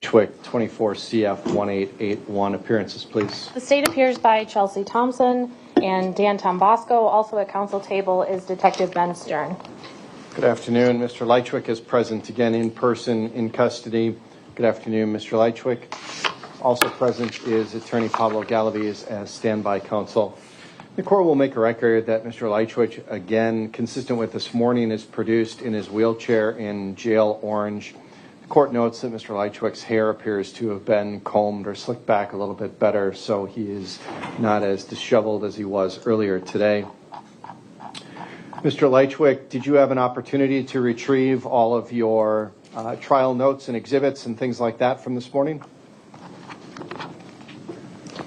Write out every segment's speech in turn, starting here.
Lychwick, 24 CF 1881. Appearances, please. The state appears by Chelsea Thompson, and Dan Tombosco. Also at council table is Detective Ben Stern. Good afternoon. Mr. Lychwick is present again in person in custody. Good afternoon, Mr. Lychwick. Also present is Attorney Pablo Galaviz as standby counsel. The court will make a record that Mr. Lychwick, again, consistent with this morning, is produced in his wheelchair in jail orange. The court notes that Mr. Lychwick's hair appears to have been combed or slicked back a little bit better, so he is not as disheveled as he was earlier today. Mr. Lychwick, did you have an opportunity to retrieve all of your trial notes and exhibits and things like that from this morning?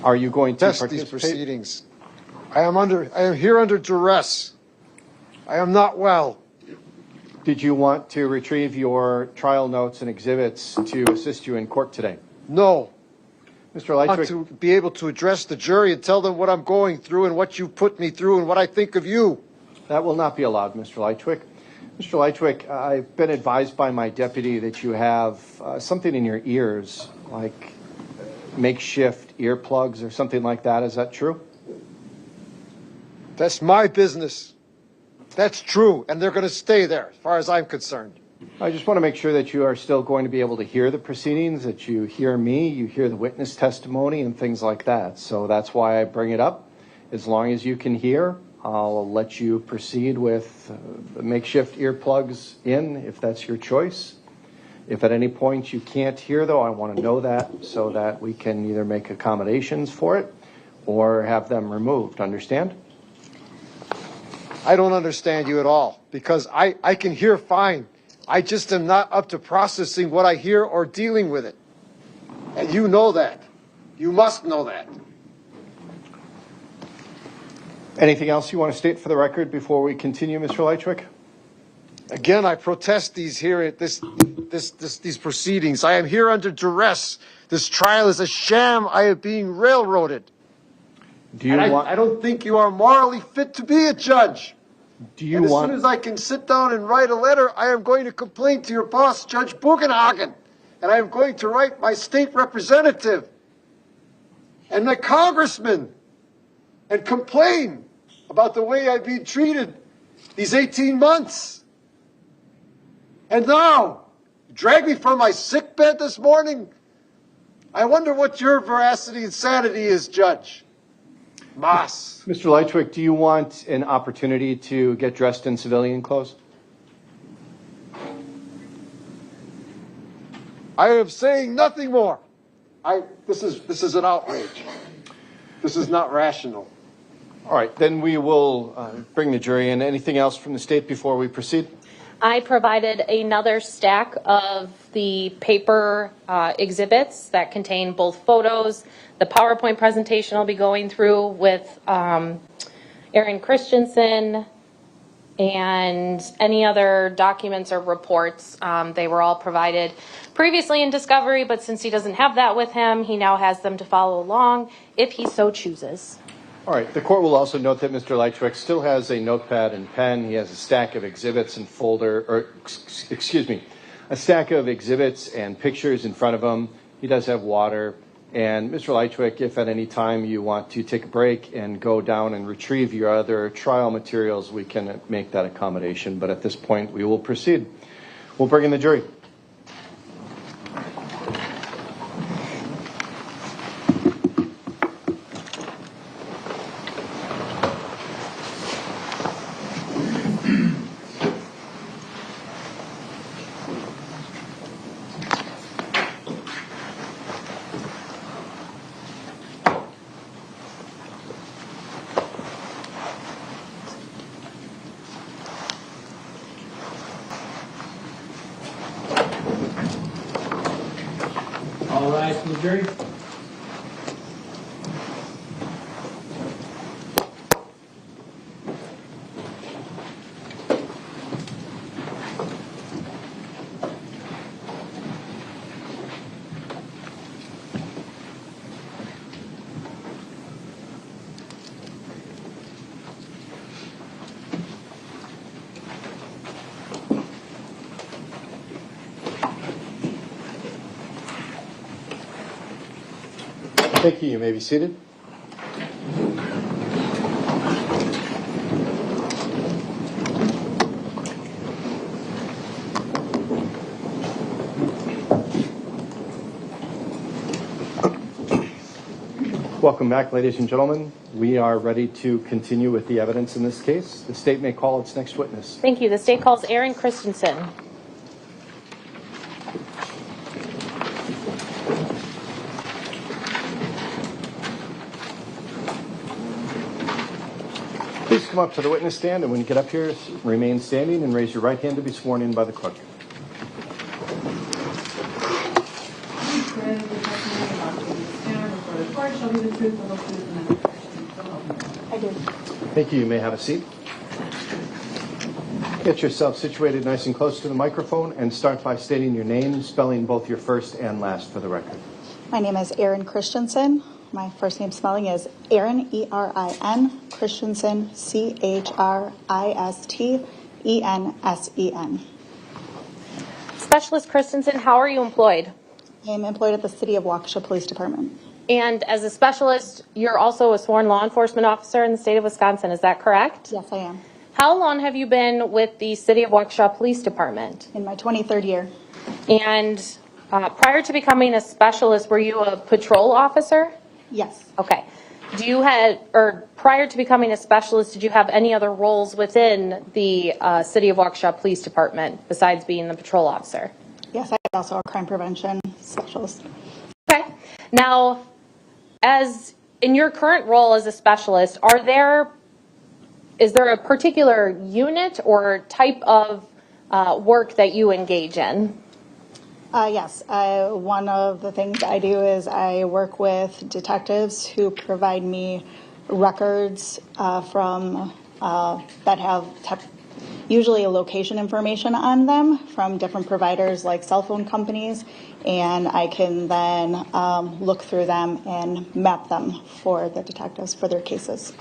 Are you going to participate? These proceedings. I am here under duress. I am not well. Did you want to retrieve your trial notes and exhibits to assist you in court today? No. Mr. Lychwick, I want to be able to address the jury and tell them what I'm going through and what you put me through and what I think of you. that will not be allowed, Mr. Lychwick. Mr. Lychwick, I've been advised by my deputy that you have something in your ears, like makeshift earplugs or something like that. Is that true? That's my business. That's true, and they're going to stay there, as far as I'm concerned. I just want to make sure that you are still going to be able to hear the proceedings, that you hear me, you hear the witness testimony, and things like that. So that's why I bring it up. As long as you can hear, I'll let you proceed with the makeshift earplugs in, if that's your choice. If at any point you can't hear, though, I want to know that so that we can either make accommodations for it or have them removed. Understand? I don't understand you at all, because I can hear fine. I just am not up to processing what I hear or dealing with it. And you know that. You must know that. Anything else you want to state for the record before we continue, Mr. Lychwick? Again, I protest these these proceedings. I am here under duress. This trial is a sham. I am being railroaded. I don't think you are morally fit to be a judge. As soon as I can sit down and write a letter, I am going to complain to your boss, Judge Bugenhagen, and I am going to write my state representative and my congressman and complain about the way I've been treated these 18 months. And now, drag me from my sick bed this morning? I wonder what your veracity and sanity is, Judge. Moss. Mr. Lychwick, do you want an opportunity to get dressed in civilian clothes? I am saying nothing more. This is an outrage. This is not rational. All right, then we will bring the jury in. Anything else from the state before we proceed? I provided another stack of the paper exhibits that contain both photos. The PowerPoint presentation I'll be going through with Erin Christensen and any other documents or reports. They were all provided previously in discovery, but since he doesn't have that with him, he now has them to follow along if he so chooses. All right. The court will also note that Mr. Lychwick still has a notepad and pen. He has a stack of exhibits and a stack of exhibits and pictures in front of him. He does have water. And Mr. Lychwick, if at any time you want to take a break and go down and retrieve your other trial materials, we can make that accommodation. But at this point, we will proceed. We'll bring in the jury. All rise for the jury. Thank you. You may be seated. Welcome back, ladies and gentlemen. We are ready to continue with the evidence in this case. The state may call its next witness. Thank you. The state calls Erin Christensen. Please come up to the witness stand, and when you get up here, remain standing and raise your right hand to be sworn in by the clerk. I do. Thank you. You may have a seat. Get yourself situated nice and close to the microphone and start by stating your name, spelling both your first and last for the record. My name is Erin Christensen. My first name spelling is Erin, E-R-I-N, Christensen, C-H-R-I-S-T-E-N-S-E-N. Specialist Christensen, how are you employed? I am employed at the City of Waukesha Police Department. And as a specialist, you're also a sworn law enforcement officer in the state of Wisconsin, is that correct? Yes, I am. How long have you been with the City of Waukesha Police Department? In my 23rd year. And prior to becoming a specialist, were you a patrol officer? Yes. Okay. Prior to becoming a specialist, did you have any other roles within the City of Waukesha Police Department besides being the patrol officer? Yes, I am also a crime prevention specialist. Okay. Now, as in your current role as a specialist, is there a particular unit or type of work that you engage in? Yes, one of the things I do is I work with detectives who provide me records from that have usually a location information on them from different providers like cell phone companies, and I can then look through them and map them for the detectives for their cases.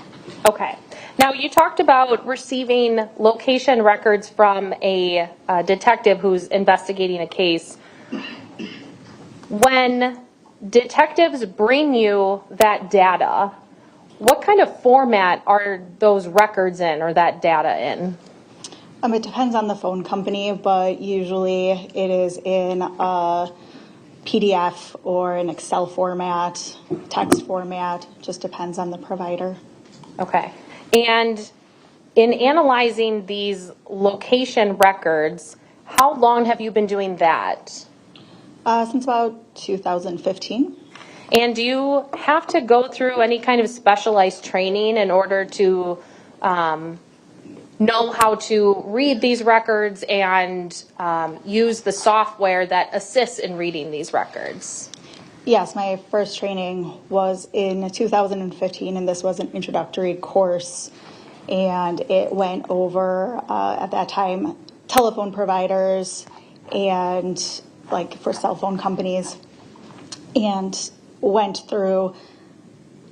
Okay. Now, you talked about receiving location records from a detective who's investigating a case. When detectives bring you that data, what kind of format are those records in or that data in? It depends on the phone company, but usually it is in a PDF or an Excel format, text format, just depends on the provider. Okay. And in analyzing these location records, how long have you been doing that? Since about 2015. And do you have to go through any kind of specialized training in order to know how to read these records and use the software that assists in reading these records? Yes, my first training was in 2015, and this was an introductory course, and it went over, at that time, telephone providers and like for cell phone companies, and went through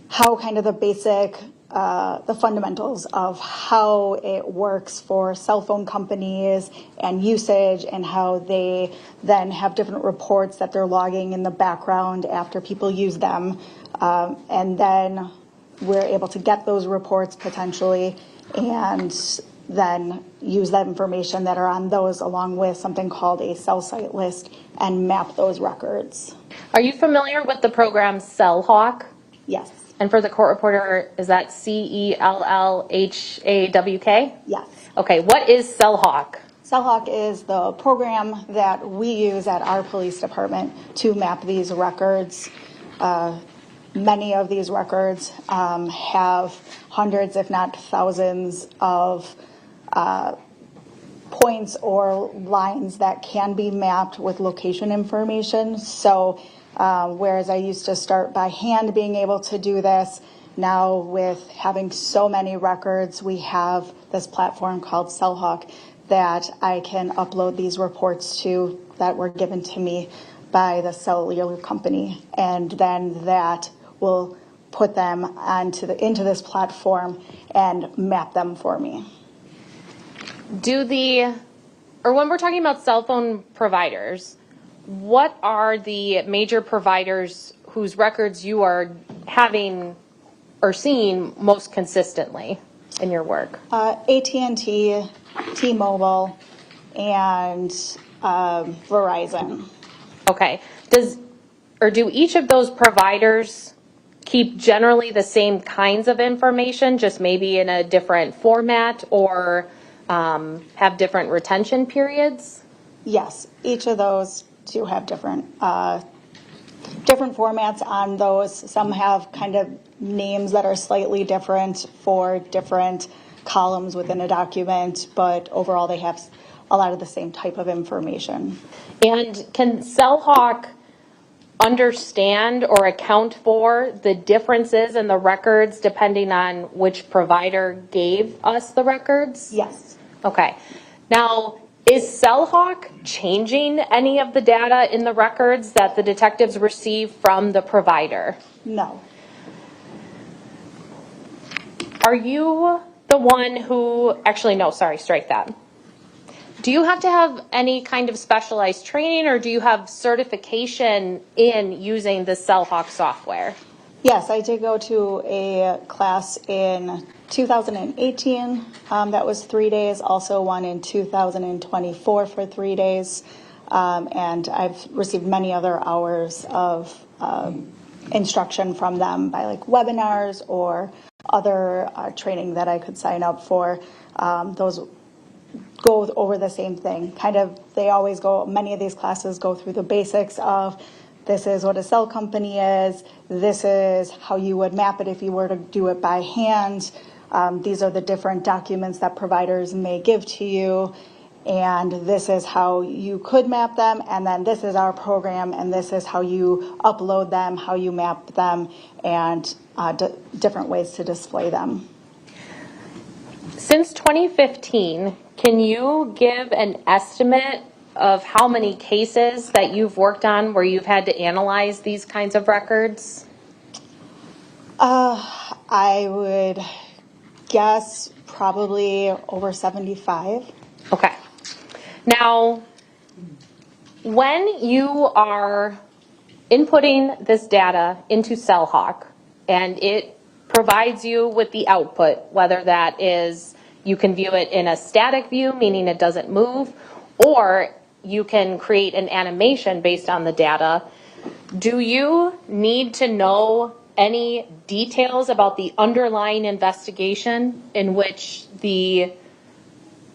how kind of the basic, the fundamentals of how it works for cell phone companies and usage, and how they then have different reports that they're logging in the background after people use them. And then we're able to get those reports potentially and then use that information that are on those along with something called a cell site list and map those records. Are you familiar with the program CellHawk? Yes. And for the court reporter, is that CellHawk? Yes. Okay, what is CellHawk? CellHawk is the program that we use at our police department to map these records. Many of these records have hundreds, if not thousands, of points or lines that can be mapped with location information. So whereas I used to start by hand being able to do this, now with having so many records, we have this platform called CellHawk that I can upload these reports to that were given to me by the cellular company, and then that will put them into this platform and map them for me. When we're talking about cell phone providers, what are the major providers whose records you are having or seeing most consistently in your work? AT&T, T-Mobile, and Verizon. Okay. Do each of those providers keep generally the same kinds of information, just maybe in a different format, or have different retention periods? Yes, each of those do have different formats on those. Some have kind of names that are slightly different for different columns within a document, but overall they have a lot of the same type of information. And can CellHawk understand or account for the differences in the records depending on which provider gave us the records? Yes. Okay. Now, is CellHawk changing any of the data in the records that the detectives receive from the provider? No. Are you the one who, actually no, sorry, strike that. Do you have to have any kind of specialized training, or do you have certification in using the CellHawk software? Yes, I did go to a class in 2018. That was 3 days. Also one in 2024 for 3 days. And I've received many other hours of instruction from them by like webinars or other training that I could sign up for. Those go over the same thing. Kind of, they always go, many of these classes go through the basics of this is what a cell company is, this is how you would map it if you were to do it by hand, these are the different documents that providers may give to you, and this is how you could map them, and then this is our program, and this is how you upload them, how you map them, and different ways to display them. Since 2015, can you give an estimate of how many cases that you've worked on where you've had to analyze these kinds of records? I would guess probably over 75. Okay. Now, when you are inputting this data into CellHawk and it provides you with the output, whether that is you can view it in a static view, meaning it doesn't move, or you can create an animation based on the data, do you need to know any details about the underlying investigation in which the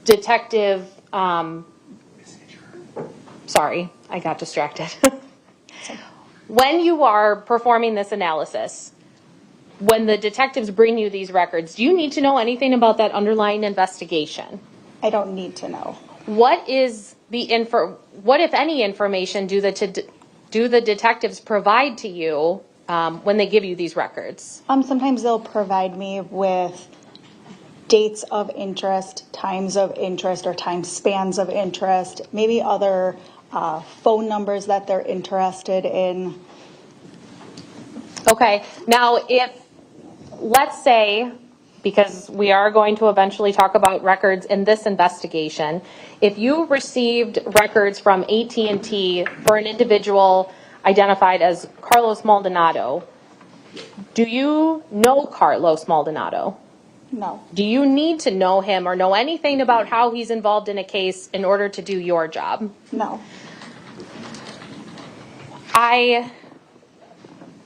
detective, sorry, I got distracted. When you are performing this analysis, when the detectives bring you these records, do you need to know anything about that underlying investigation? I don't need to know. What is what, if any, information do the detectives provide to you when they give you these records? Sometimes they'll provide me with dates of interest, times of interest, or time spans of interest, maybe other phone numbers that they're interested in. Okay. Now, let's say, because we are going to eventually talk about records in this investigation, if you received records from AT&T for an individual identified as Carlos Maldonado, do you know Carlos Maldonado? No. Do you need to know him or know anything about how he's involved in a case in order to do your job? No.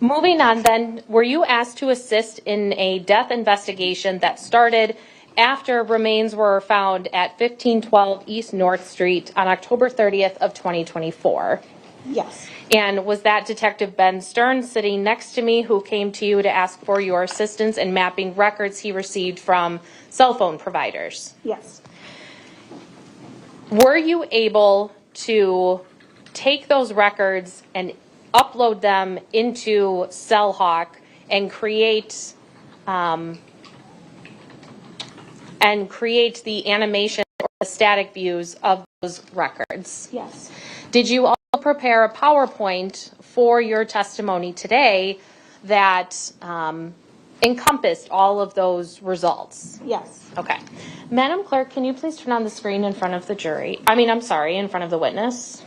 Moving on then, were you asked to assist in a death investigation that started after remains were found at 1512 East North Street on October 30th of 2024? Yes. And was that Detective Ben Stern sitting next to me who came to you to ask for your assistance in mapping records he received from cell phone providers? Yes. Were you able to take those records and upload them into CellHawk and create the animation or the static views of those records? Yes. Did you also prepare a PowerPoint for your testimony today that encompassed all of those results? Yes. Okay. Madam Clerk, can you please turn on the screen in front of the jury? In front of the witness.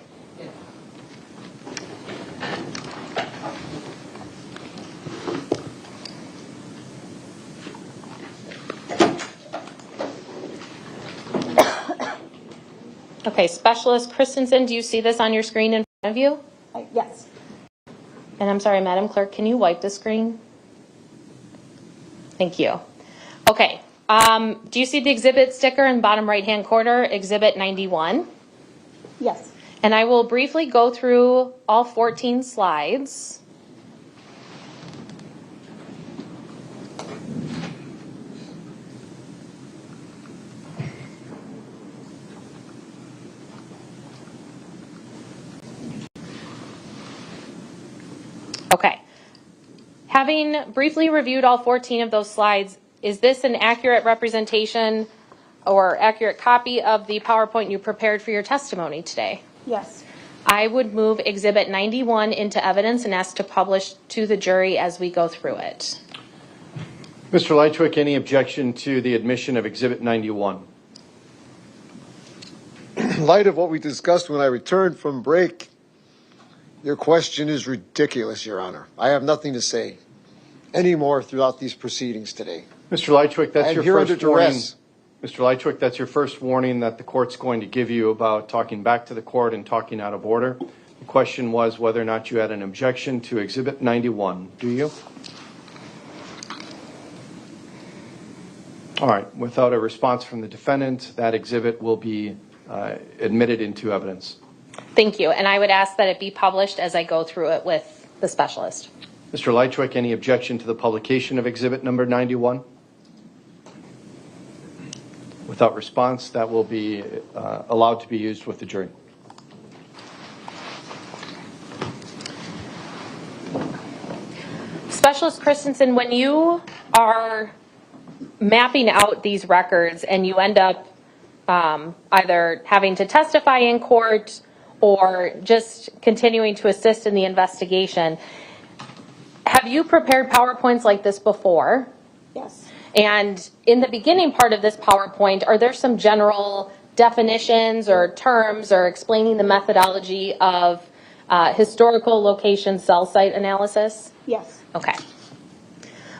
Okay, Specialist Christensen, do you see this on your screen in front of you? Yes. And I'm sorry, Madam Clerk, can you wipe the screen? Thank you. Okay, do you see the exhibit sticker in bottom right-hand corner, Exhibit 91? Yes. And I will briefly go through all 14 slides. Okay. Having briefly reviewed all 14 of those slides, is this an accurate representation or accurate copy of the PowerPoint you prepared for your testimony today? Yes. I would move Exhibit 91 into evidence and ask to publish to the jury as we go through it. Mr. Lychwick, any objection to the admission of Exhibit 91? In light of what we discussed when I returned from break, your question is ridiculous, Your Honor. I have nothing to say anymore throughout these proceedings today. Mr. Lychwick, that's your here first under warning. duress. Mr. Lychwick, that's your first warning that the court's going to give you about talking back to the court and talking out of order. The question was whether or not you had an objection to Exhibit 91. Do you? All right. Without a response from the defendant, that exhibit will be admitted into evidence. Thank you. And I would ask that it be published as I go through it with the specialist. Mr. Lychwick, any objection to the publication of Exhibit number 91? Without response, that will be allowed to be used with the jury. Specialist Christensen, when you are mapping out these records and you end up either having to testify in court or just continuing to assist in the investigation, have you prepared PowerPoints like this before? Yes. And in the beginning part of this PowerPoint, are there some general definitions or terms or explaining the methodology of historical location cell site analysis? Yes. Okay.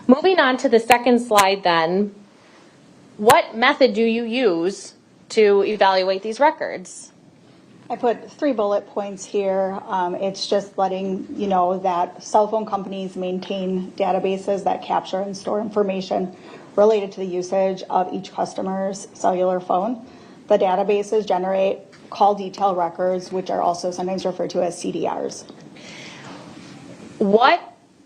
Moving on to the second slide then, what method do you use to evaluate these records? I put 3 bullet points here. It's just letting you know that cell phone companies maintain databases that capture and store information related to the usage of each customer's cellular phone. The databases generate call detail records, which are also sometimes referred to as CDRs. What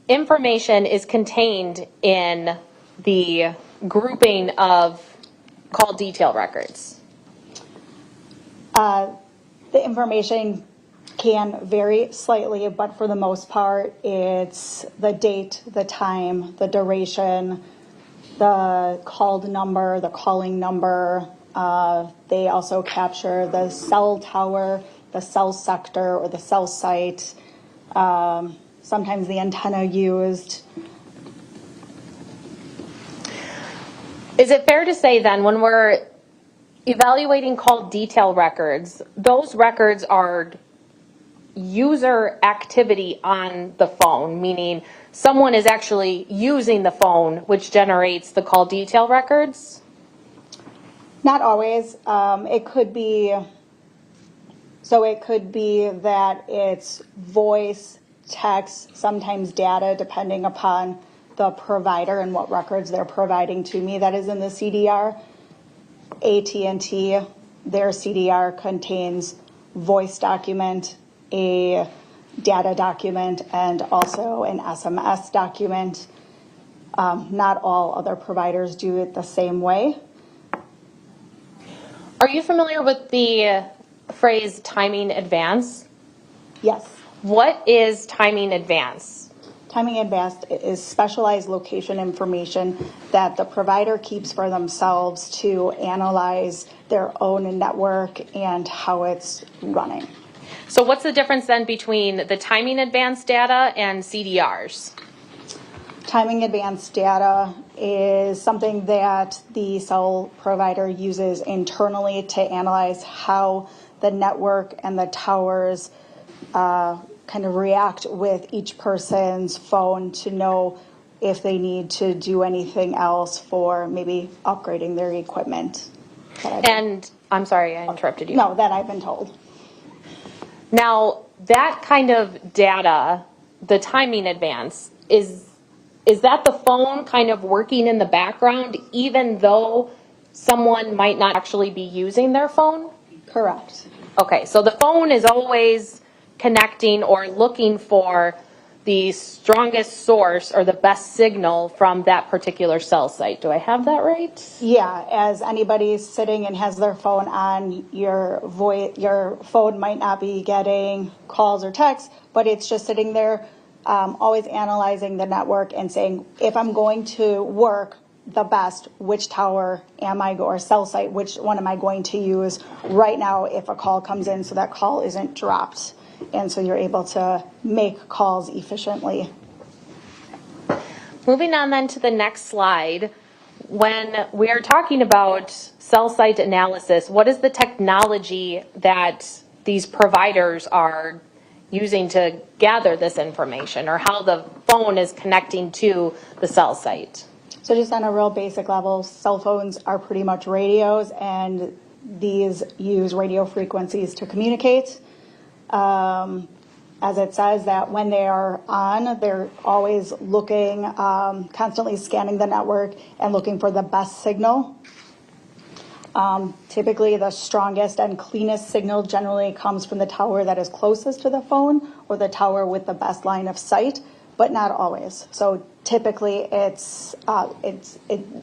information is contained in the grouping of call detail records? The information can vary slightly, but for the most part, it's the date, the time, the duration, the called number, the calling number. They also capture the cell tower, the cell sector, or the cell site, sometimes the antenna used. Is it fair to say then when we're evaluating call detail records, those records are user activity on the phone, meaning someone is actually using the phone, which generates the call detail records? Not always. It could be that it's voice, text, sometimes data, depending upon the provider and what records they're providing to me that is in the CDR. AT&T, their CDR contains voice document, a data document, and also an SMS document. Not all other providers do it the same way. Are you familiar with the phrase timing advance? Yes. What is timing advance? Timing advanced is specialized location information that the provider keeps for themselves to analyze their own network and how it's running. So what's the difference then between the timing advance data and CDRs? Timing advanced data is something that the cell provider uses internally to analyze how the network and the towers kind of react with each person's phone to know if they need to do anything else for maybe upgrading their equipment. And I'm sorry, I interrupted you. No, that I've been told. Now, that kind of data, the timing advance, is that the phone kind of working in the background even though someone might not actually be using their phone? Correct. Okay, so the phone is always connecting or looking for the strongest source or the best signal from that particular cell site. Do I have that right? Yeah, as anybody's sitting and has their phone on, your phone might not be getting calls or texts, but it's just sitting there, always analyzing the network and saying, if I'm going to work the best, which tower am I, or cell site, which one am I going to use right now if a call comes in so that call isn't dropped. And so you're able to make calls efficiently. Moving on then to the next slide, when we are talking about cell site analysis, what is the technology that these providers are using to gather this information, or how the phone is connecting to the cell site? So just on a real basic level, cell phones are pretty much radios, and these use radio frequencies to communicate. As it says that when they are on, they're always looking, constantly scanning the network and looking for the best signal. Typically, the strongest and cleanest signal generally comes from the tower that is closest to the phone or the tower with the best line of sight, but not always. So typically, it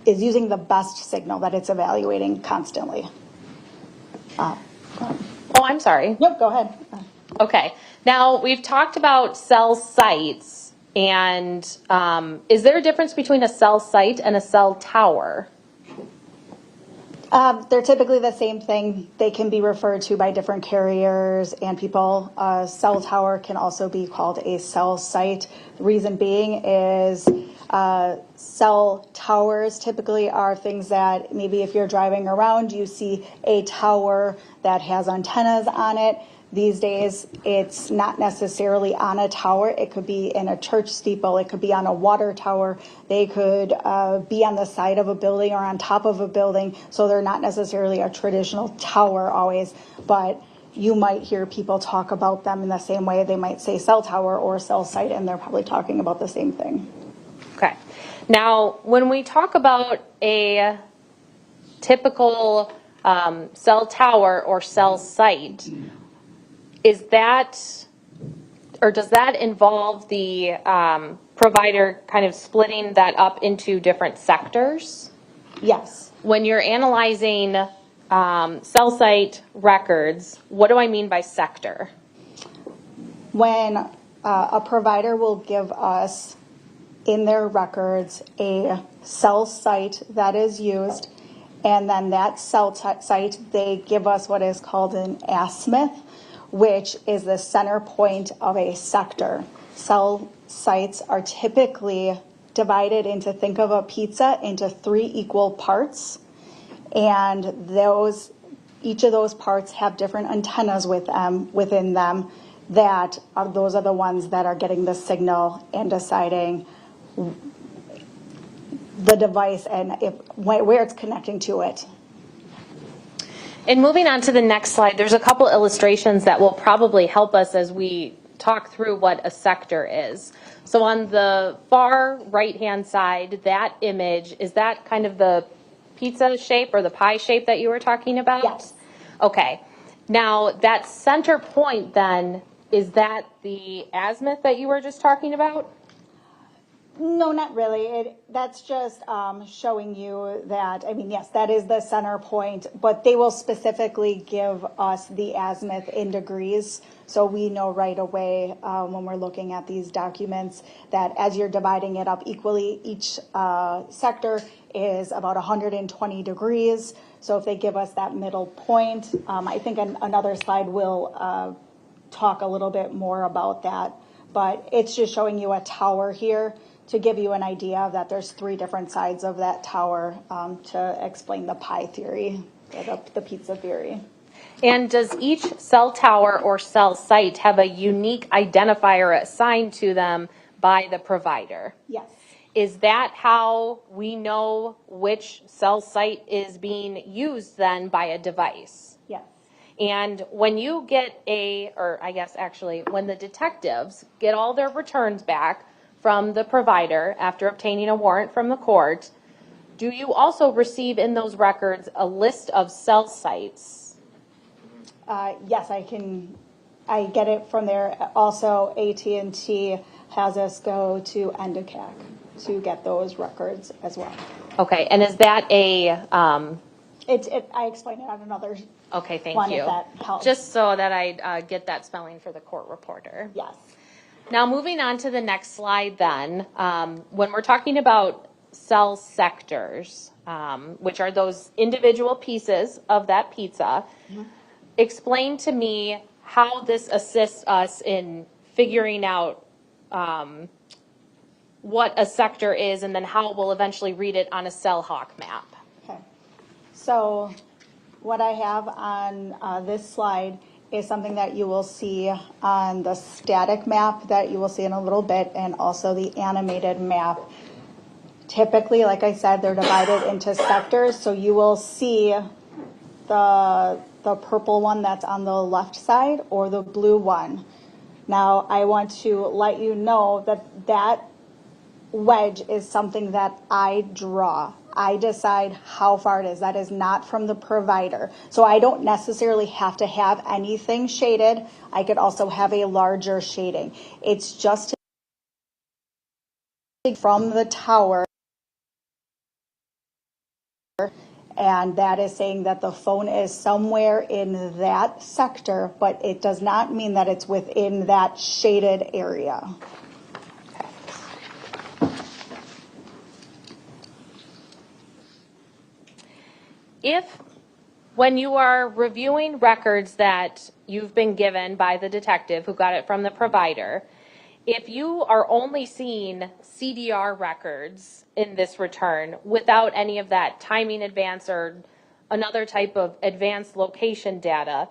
is using the best signal that it's evaluating constantly. Oh, I'm sorry. Yep, go ahead. Okay. Now, we've talked about cell sites, and is there a difference between a cell site and a cell tower? They're typically the same thing. They can be referred to by different carriers and people. A cell tower can also be called a cell site. The reason being is cell towers typically are things that maybe if you're driving around, you see a tower that has antennas on it. These days, it's not necessarily on a tower. It could be in a church steeple. It could be on a water tower. They could be on the side of a building or on top of a building. So they're not necessarily a traditional tower always, but you might hear people talk about them in the same way. They might say cell tower or cell site, and they're probably talking about the same thing. Okay. Now, when we talk about a typical cell tower or cell site, is that, or does that involve the provider kind of splitting that up into different sectors? Yes. When you're analyzing cell site records, what do I mean by sector? When a provider will give us in their records a cell site that is used, and then that cell site, they give us what is called an azimuth, which is the center point of a sector. Cell sites are typically divided into, think of a pizza, into 3 equal parts. And each of those parts have different antennas within them those are the ones that are getting the signal and deciding the device and where it's connecting to it. And moving on to the next slide, there's a couple illustrations that will probably help us as we talk through what a sector is. So on the far right-hand side, that image, is that kind of the pizza shape or the pie shape that you were talking about? Yes. Okay. Now, that center point then, is that the azimuth that you were just talking about? No, not really. That's just showing you that, yes, that is the center point, but they will specifically give us the azimuth in degrees. So we know right away when we're looking at these documents that as you're dividing it up equally, each sector is about 120 degrees. So if they give us that middle point, I think another slide will talk a little bit more about that. But it's just showing you a tower here to give you an idea that there's 3 different sides of that tower to explain the pie theory, the pizza theory. And does each cell tower or cell site have a unique identifier assigned to them by the provider? Yes. is that how we know which cell site is being used then by a device? Yes. And when you get when the detectives get all their returns back from the provider after obtaining a warrant from the court, do you also receive in those records a list of cell sites? Yes, I get it from there. Also, AT&T has us go to Endocac to get those records as well. Okay, and is that I explained it on another okay, thank one, you. if that helps. Just so that I get that spelling for the court reporter. Yes. Now, moving on to the next slide then, when we're talking about cell sectors, which are those individual pieces of that pizza, explain to me how this assists us in figuring out what a sector is and then how we'll eventually read it on a CellHawk map. Okay. So what I have on this slide is something that you will see on the static map that you will see in a little bit, and also the animated map. Typically, like I said, they're divided into sectors. So you will see the purple one that's on the left side or the blue one. Now, I want to let you know that wedge is something that I draw. I decide how far it is. That is not from the provider. So I don't necessarily have to have anything shaded. I could also have a larger shading. It's just from the tower, and that is saying that the phone is somewhere in that sector, but it does not mean that it's within that shaded area. If, when you are reviewing records that you've been given by the detective who got it from the provider, if you are only seeing CDR records in this return without any of that timing advance or another type of advanced location data,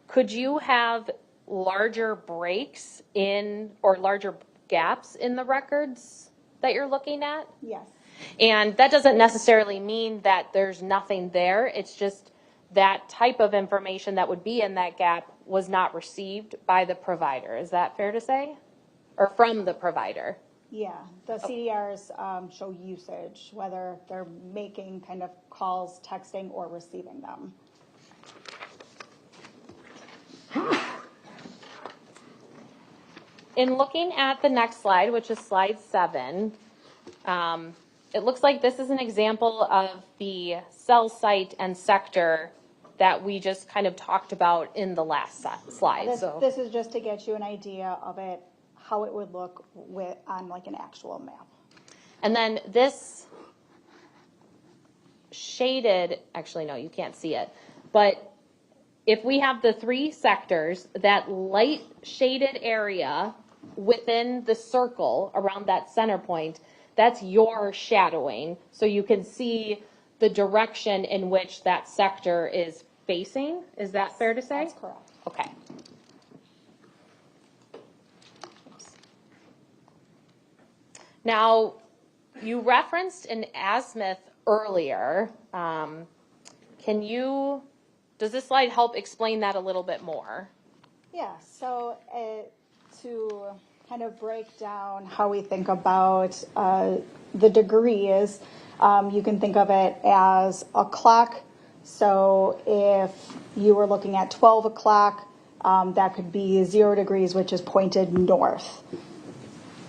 could you have larger breaks in or larger gaps in the records that you're looking at? Yes. And that doesn't necessarily mean that there's nothing there. It's just that type of information that would be in that gap was not received by the provider. Is that fair to say? Or from the provider? Yeah, the CDRs show usage, whether they're making kind of calls, texting, or receiving them. In looking at the next slide, which is slide 7, it looks like this is an example of the cell site and sector that we just kind of talked about in the last slide. This is just to get you an idea of it, how it would look on like an actual map. And then this shaded, actually no, you can't see it, but if we have the 3 sectors, that light shaded area within the circle around that center point, that's your shadowing. So you can see the direction in which that sector is facing. Is that fair to say? That's correct. Okay. Now, you referenced an azimuth earlier. Does this slide help explain that a little bit more? Yeah, so to kind of break down how we think about the degrees, you can think of it as a clock. So if you were looking at 12 o'clock, that could be 0 degrees, which is pointed north.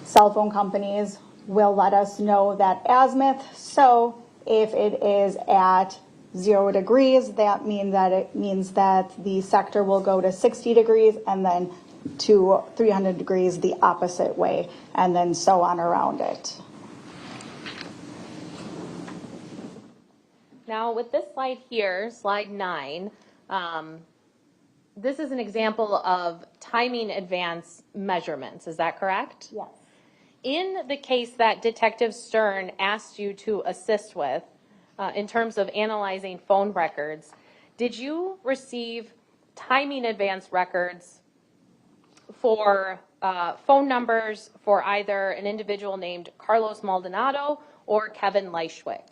Cell phone companies will let us know that azimuth. So if it is at 0 degrees, that means that the sector will go to 60 degrees and then to 300 degrees the opposite way, and then so on around it. Now, with this slide here, slide 9, this is an example of timing advance measurements. Is that correct? Yes. In the case that Detective Stern asked you to assist with, in terms of analyzing phone records, did you receive timing advance records for phone numbers for either an individual named Carlos Maldonado or Kevin Lychwick?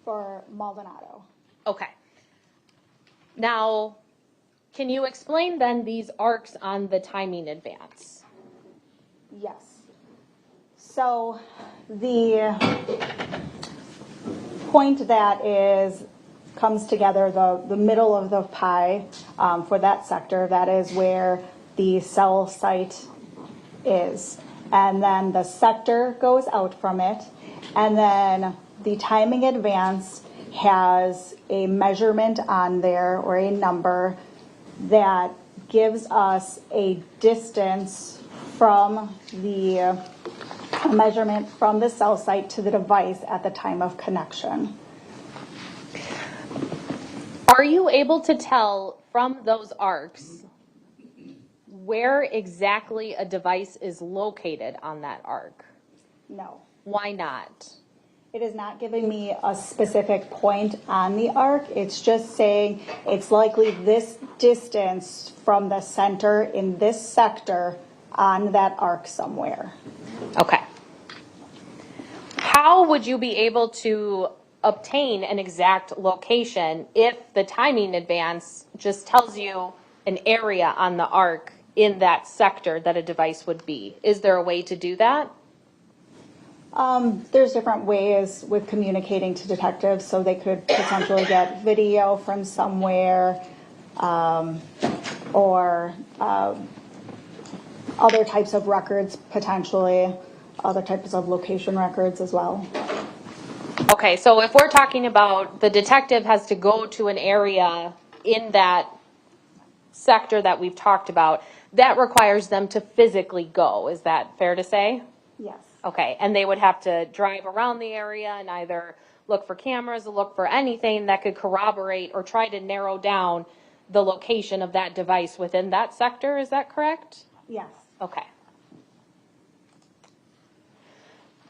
For Maldonado. Okay. Now, can you explain then these arcs on the timing advance? Yes. So the point that comes together, the middle of the pie for that sector, that is where the cell site is. And then the sector goes out from it. And then the timing advance has a measurement on there or a number that gives us a distance from the measurement from the cell site to the device at the time of connection. Are you able to tell from those arcs where exactly a device is located on that arc? No. Why not? It is not giving me a specific point on the arc. It's just saying it's likely this distance from the center in this sector on that arc somewhere. Okay. How would you be able to obtain an exact location if the timing advance just tells you an area on the arc in that sector that a device would be? Is there a way to do that? There's different ways with communicating to detectives, so they could potentially get video from somewhere or other types of records, potentially other types of location records as well. Okay, so if we're talking about the detective has to go to an area in that sector that we've talked about, that requires them to physically go. Is that fair to say? Yes. Okay, and they would have to drive around the area and either look for cameras or look for anything that could corroborate or try to narrow down the location of that device within that sector. Is that correct? Yes. Okay.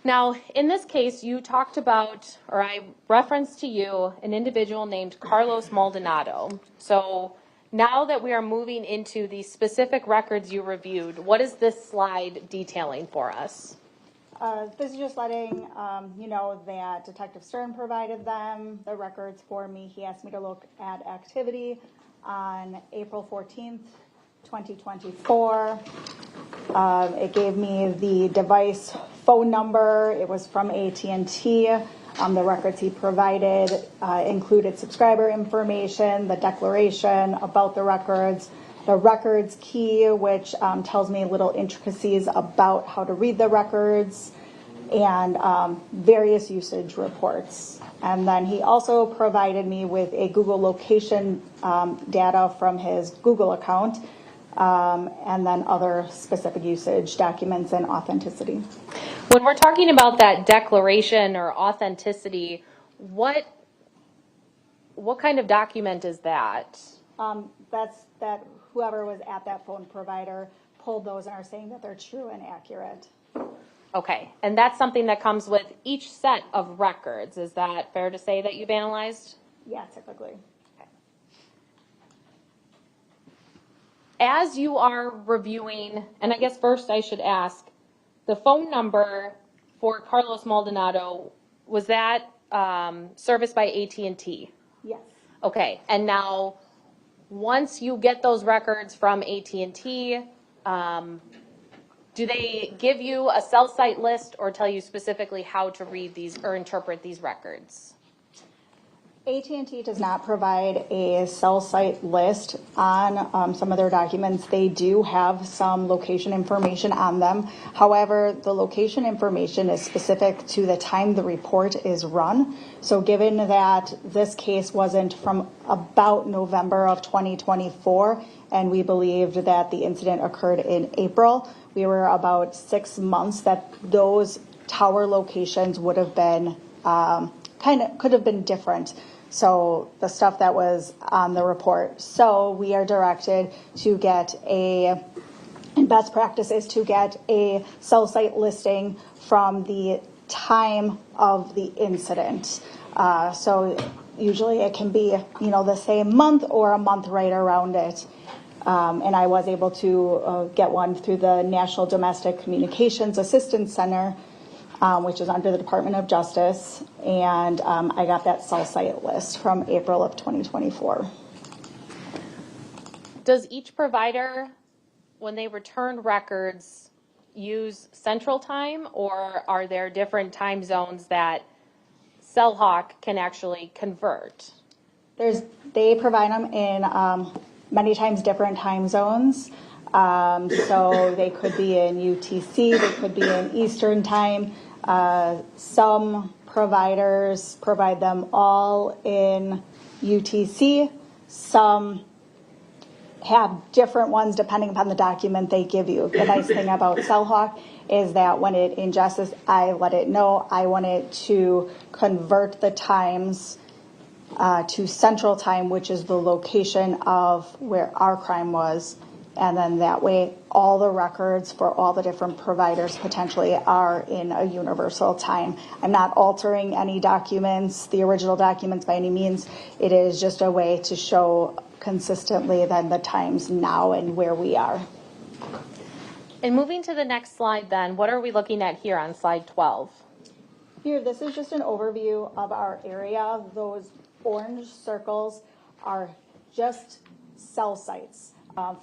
Now, in this case, you talked about, or I referenced to you, an individual named Carlos Maldonado. So now that we are moving into the specific records you reviewed, what is this slide detailing for us? This is just letting you know that Detective Stern provided them the records for me. He asked me to look at activity on April 14th, 2024. It gave me the device phone number. It was from AT&T. The records he provided included subscriber information, the declaration about the records key, which tells me little intricacies about how to read the records, and various usage reports. And then he also provided me with a Google location data from his Google account, and then other specific usage documents and authenticity. When we're talking about that declaration or authenticity, what kind of document is that? That's that whoever was at that phone provider pulled those and are saying that they're true and accurate. Okay, and that's something that comes with each set of records. Is that fair to say that you've analyzed? Yeah, typically. Okay. As you are reviewing, and I guess first I should ask, the phone number for Carlos Maldonado, was that serviced by AT&T? Yes. Okay, and now once you get those records from AT&T, do they give you a cell site list or tell you specifically how to read these or interpret these records? AT&T does not provide a cell site list on some of their documents. They do have some location information on them. However, the location information is specific to the time the report is run. So given that this case wasn't from about November of 2024, and we believed that the incident occurred in April, we were about 6 months that those tower locations would have been could have been different. So the stuff that was on the report. So we are directed to get and best practice is to get a cell site listing from the time of the incident. So usually it can be, the same month or a month right around it. And I was able to get one through the National Domestic Communications Assistance Center, which is under the Department of Justice. And I got that cell site list from April of 2024. Does each provider, when they return records, use Central Time, or are there different time zones that CellHawk can actually convert? They provide them in many times different time zones. So they could be in UTC, they could be in Eastern Time. Some providers provide them all in UTC. Some have different ones depending upon the document they give you. The nice thing about CellHawk is that when it ingests, I let it know I want it to convert the times to Central Time, which is the location of where our crime was. And then that way, all the records for all the different providers potentially are in a universal time. I'm not altering any documents, the original documents by any means. It is just a way to show consistently then the times now and where we are. And moving to the next slide then, what are we looking at here on slide 12? Here, this is just an overview of our area. Those orange circles are just cell sites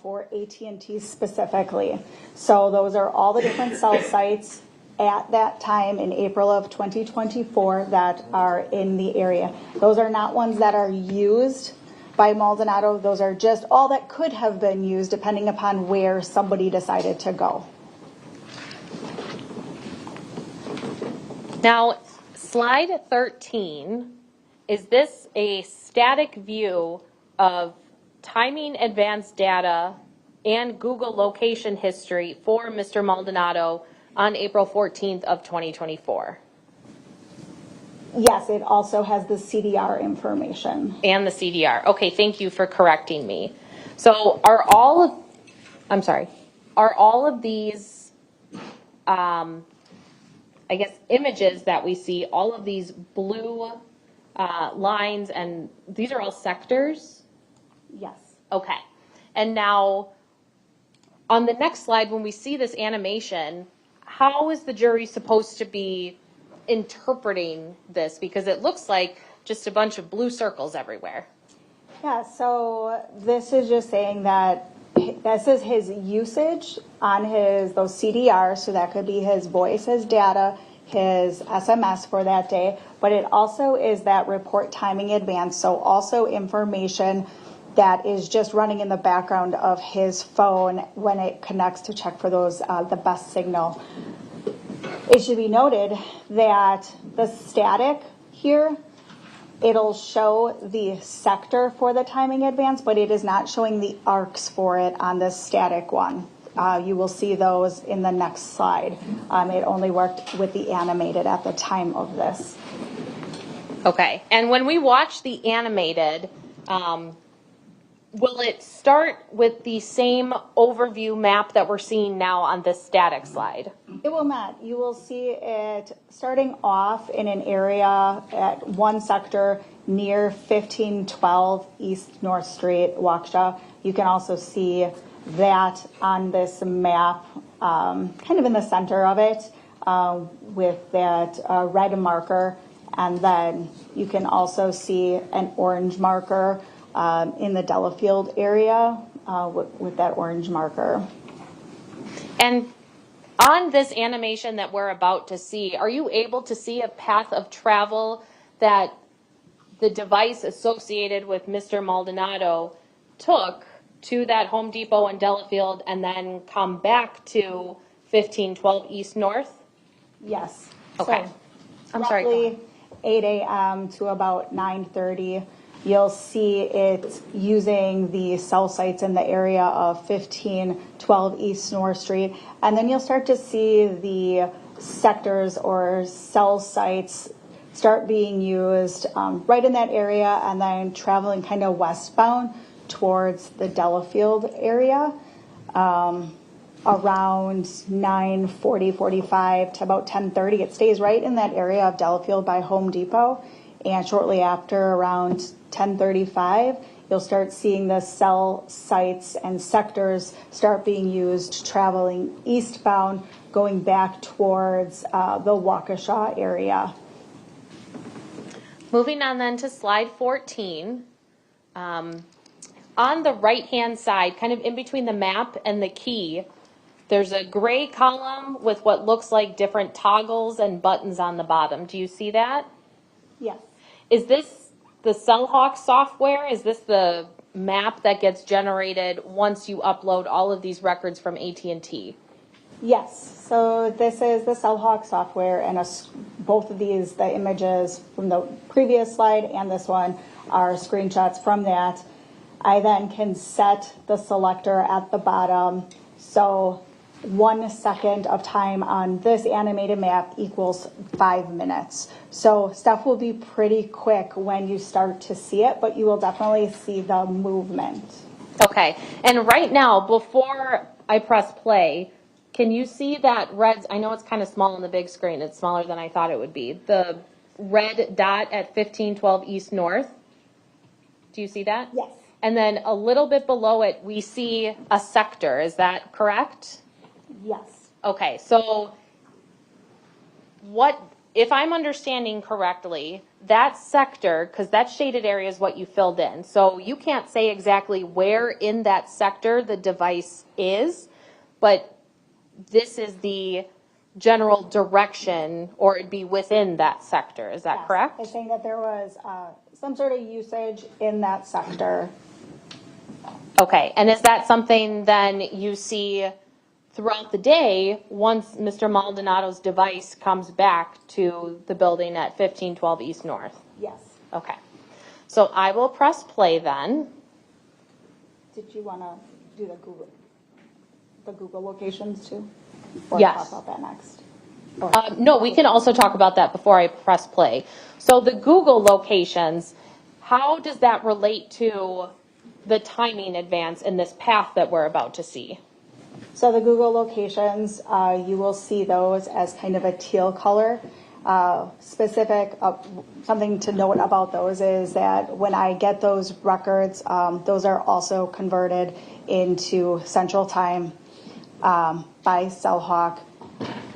for AT&T specifically. So those are all the different cell sites at that time in April of 2024 that are in the area. Those are not ones that are used by Maldonado. Those are just all that could have been used depending upon where somebody decided to go. Now, slide 13, is this a static view of timing advanced data and Google location history for Mr. Maldonado on April 14th of 2024? Yes, it also has the CDR information. And the CDR. Okay, thank you for correcting me. So are all of these, I guess, images that we see, all of these blue lines, and these are all sectors? Yes. Okay. And now, on the next slide, when we see this animation, how is the jury supposed to be interpreting this? Because it looks like just a bunch of blue circles everywhere. Yeah, so this is just saying that this is his usage on those CDRs, so that could be his voice, his data, his SMS for that day, but it also is that report timing advance, so also information that is just running in the background of his phone when it connects to check for those the best signal. It should be noted that the static here, it'll show the sector for the timing advance, but it is not showing the arcs for it on the static one. You will see those in the next slide. It only worked with the animated at the time of this. Okay, and when we watch the animated, will it start with the same overview map that we're seeing now on this static slide? It will not. You will see it starting off in an area at one sector near 1512 East North Street, Waukesha. You can also see that on this map, kind of in the center of it, with that red marker. And then you can also see an orange marker in the Delafield area with that orange marker. And on this animation that we're about to see, are you able to see a path of travel that the device associated with Mr. Maldonado took to that Home Depot in Delafield and then come back to 1512 East North? Yes. Okay. So I'm sorry. roughly 8 a.m. to about 9:30. You'll see it using the cell sites in the area of 1512 East North Street. And then you'll start to see the sectors or cell sites start being used right in that area and then traveling kind of westbound towards the Delafield area around 9:40, 45 to about 10:30. It stays right in that area of Delafield by Home Depot. And shortly after, around 10:35, you'll start seeing the cell sites and sectors start being used traveling eastbound, going back towards the Waukesha area. Moving on then to slide 14. On the right-hand side, kind of in between the map and the key, there's a gray column with what looks like different toggles and buttons on the bottom. Do you see that? Yes. Is this the CellHawk software? Is this the map that gets generated once you upload all of these records from AT&T? Yes, so this is the CellHawk software, and both of these, the images from the previous slide and this one, are screenshots from that. I then can set the selector at the bottom, so 1 second of time on this animated map equals 5 minutes. So stuff will be pretty quick when you start to see it, but you will definitely see the movement. Okay, and right now, before I press play, can you see that red? I know it's kind of small on the big screen. It's smaller than I thought it would be. The red dot at 1512 East North. Do you see that? Yes. And then a little bit below it, we see a sector. Is that correct? Yes. Okay, so what, if I'm understanding correctly, that sector, because that shaded area is what you filled in. So you can't say exactly where in that sector the device is, but this is the general direction, or it'd be within that sector. Is that Yes. correct? I think that there was some sort of usage in that sector. Okay, and is that something then you see throughout the day once Mr. Maldonado's device comes back to the building at 1512 East North? Yes. Okay, so I will press play then. Did you want to do the Google locations too? Or Yes. talk about that next? No, we can also talk about that before I press play. So the Google locations, how does that relate to the timing advance in this path that we're about to see? So the Google locations, you will see those as kind of a teal color. Something to note about those is that when I get those records, those are also converted into Central Time by CellHawk.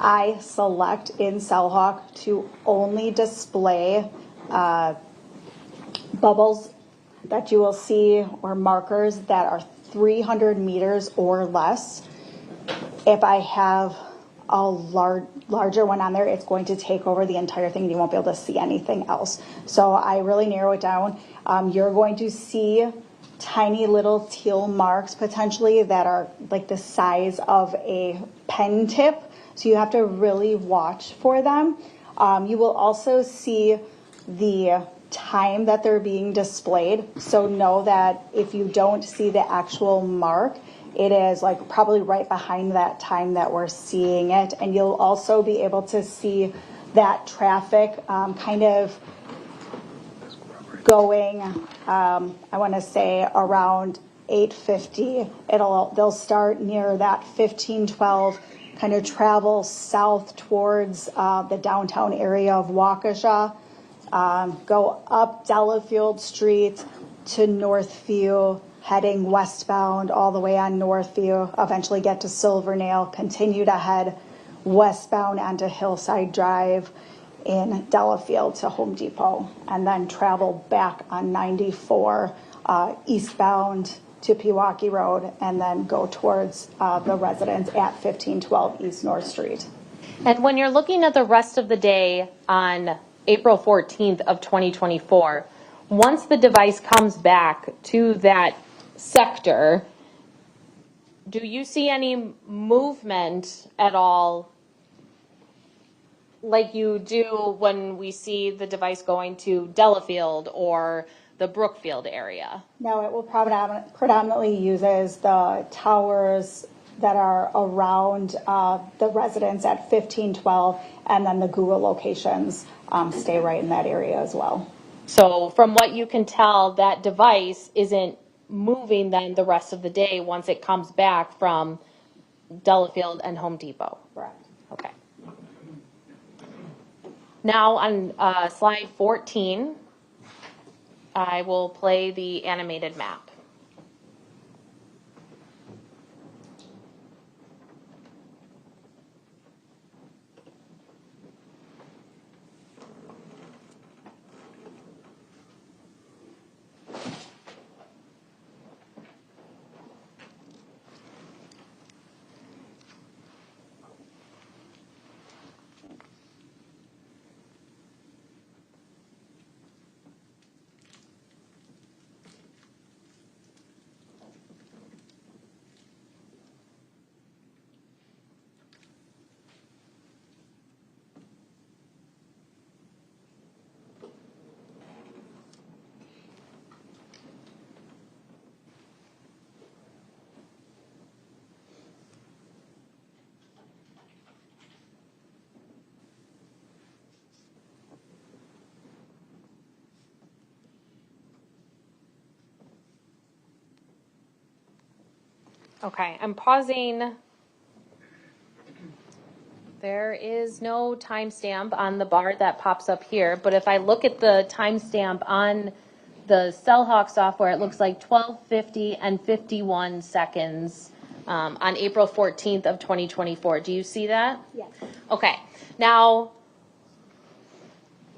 I select in CellHawk to only display bubbles that you will see, or markers that are 300 meters or less. If I have a larger one on there, it's going to take over the entire thing. You won't be able to see anything else. So I really narrow it down. You're going to see tiny little teal marks potentially that are like the size of a pen tip. So you have to really watch for them. You will also see the time that they're being displayed. So know that if you don't see the actual mark, it is like probably right behind that time that we're seeing it. And you'll also be able to see that traffic kind of going, I want to say around 8:50. They'll start near that 1512, kind of travel south towards the downtown area of Waukesha, go up Delafield Street to Northview, heading westbound all the way on Northview, eventually get to Silvernail, continue to head westbound onto Hillside Drive in Delafield to Home Depot, and then travel back on 94 eastbound to Pewaukee Road, and then go towards the residence at 1512 East North Street. And when you're looking at the rest of the day on April 14th of 2024, once the device comes back to that sector, do you see any movement at all like you do when we see the device going to Delafield or the Brookfield area? No, it will predominantly uses the towers that are around the residence at 1512, and then the Google locations stay right in that area as well. So from what you can tell, that device isn't moving then the rest of the day once it comes back from Delafield and Home Depot. Correct. Okay. Now on slide 14, I will play the animated map. Okay, I'm pausing. There is no timestamp on the bar that pops up here, but if I look at the timestamp on the CellHawk software, it looks like 12:50 and 51 seconds on April 14th of 2024. Do you see that? Yes. Okay. Now,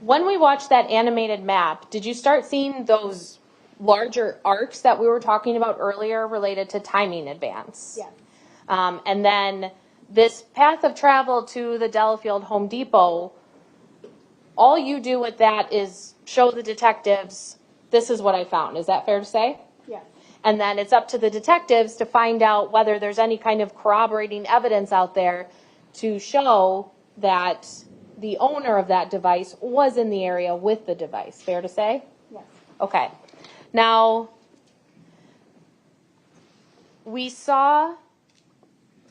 when we watched that animated map, did you start seeing those larger arcs that we were talking about earlier related to timing advance? Yes. And then this path of travel to the Delafield Home Depot, all you do with that is show the detectives, this is what I found. Is that fair to say? Yes. And then it's up to the detectives to find out whether there's any kind of corroborating evidence out there to show that the owner of that device was in the area with the device. Fair to say? Yes. Okay. Now, we saw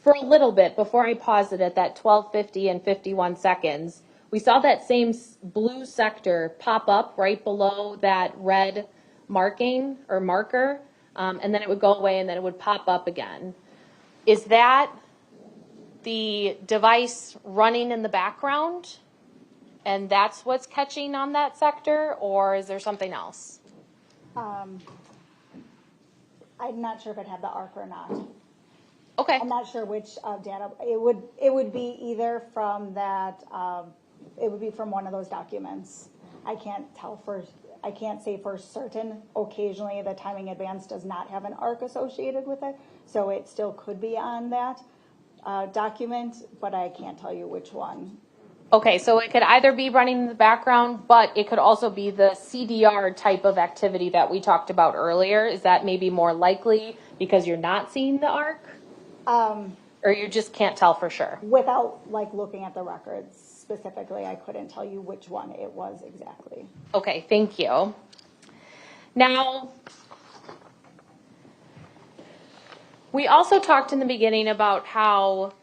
for a little bit before I paused it at that 12:50 and 51 seconds, we saw that same blue sector pop up right below that red marking or marker, and then it would go away and then it would pop up again. Is that the device running in the background and that's what's catching on that sector, or is there something else? I'm not sure if it had the ARC or not. Okay. I'm not sure which data. It would be either from that. It would be from one of those documents. I can't say for certain. Occasionally, the timing advance does not have an ARC associated with it, so it still could be on that document, but I can't tell you which one. Okay, so it could either be running in the background, but it could also be the CDR type of activity that we talked about earlier. Is that maybe more likely because you're not seeing the ARC? Or you just can't tell for sure? Without looking at the records specifically, I couldn't tell you which one it was exactly. Okay, thank you. Now, we also talked in the beginning about how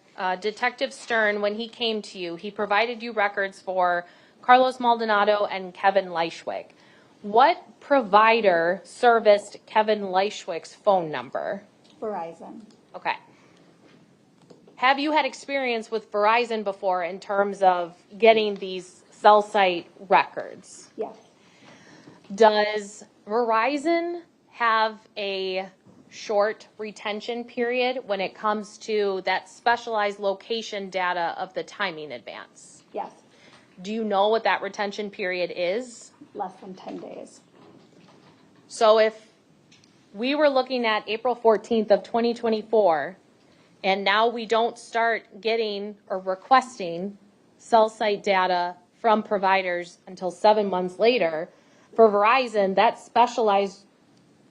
Detective Stern, when he came to you, he provided you records for Carlos Maldonado and Kevin Lychwick. What provider serviced Kevin Lychwick's phone number? Verizon. Okay. Have you had experience with Verizon before in terms of getting these cell site records? Yes. Does Verizon have a short retention period when it comes to that specialized location data of the timing advance? Yes. Do you know what that retention period is? Less than 10 days. So if we were looking at April 14th of 2024, and now we don't start getting or requesting cell site data from providers until 7 months later, for Verizon, that specialized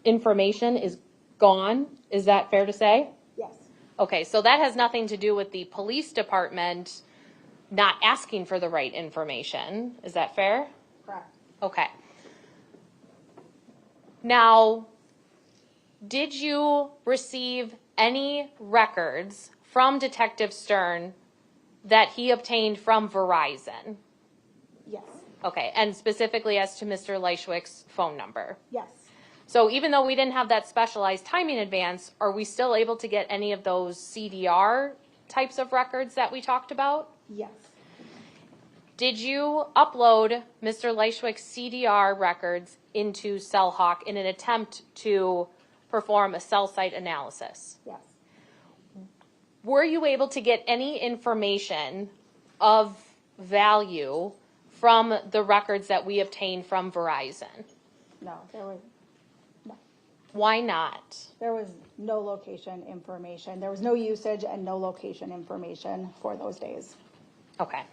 information is gone. Is that fair to say? Yes. Okay, so that has nothing to do with the police department not asking for the right information. Is that fair? Correct. Okay. Now, did you receive any records from Detective Stern that he obtained from Verizon? Yes. Okay, and specifically as to Mr. Lychwick's phone number? Yes. So even though we didn't have that specialized timing advance, are we still able to get any of those CDR types of records that we talked about? Yes. Did you upload Mr. Lychwick's CDR records into CellHawk in an attempt to perform a cell site analysis? Yes. Were you able to get any information of value from the records that we obtained from Verizon? No, Why not? there was no location information. There was no usage and no location information for those days. Okay.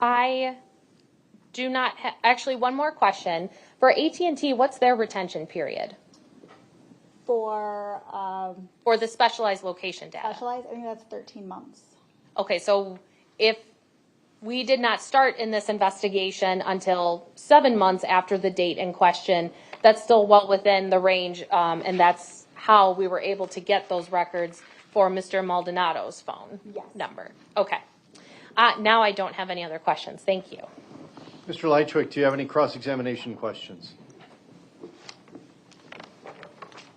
I do not actually, one more question. For AT&T, what's their retention period For for the specialized location data? specialized, I think that's 13 months. Okay, so if we did not start in this investigation until 7 months after the date in question, that's still well within the range, and that's how we were able to get those records for Mr. Maldonado's phone Yes. number. Okay. Now I don't have any other questions. Thank you. Mr. Lychwick, do you have any cross-examination questions?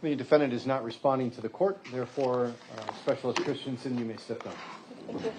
The defendant is not responding to the court. Therefore, Specialist Christensen, you may step down. Thank you.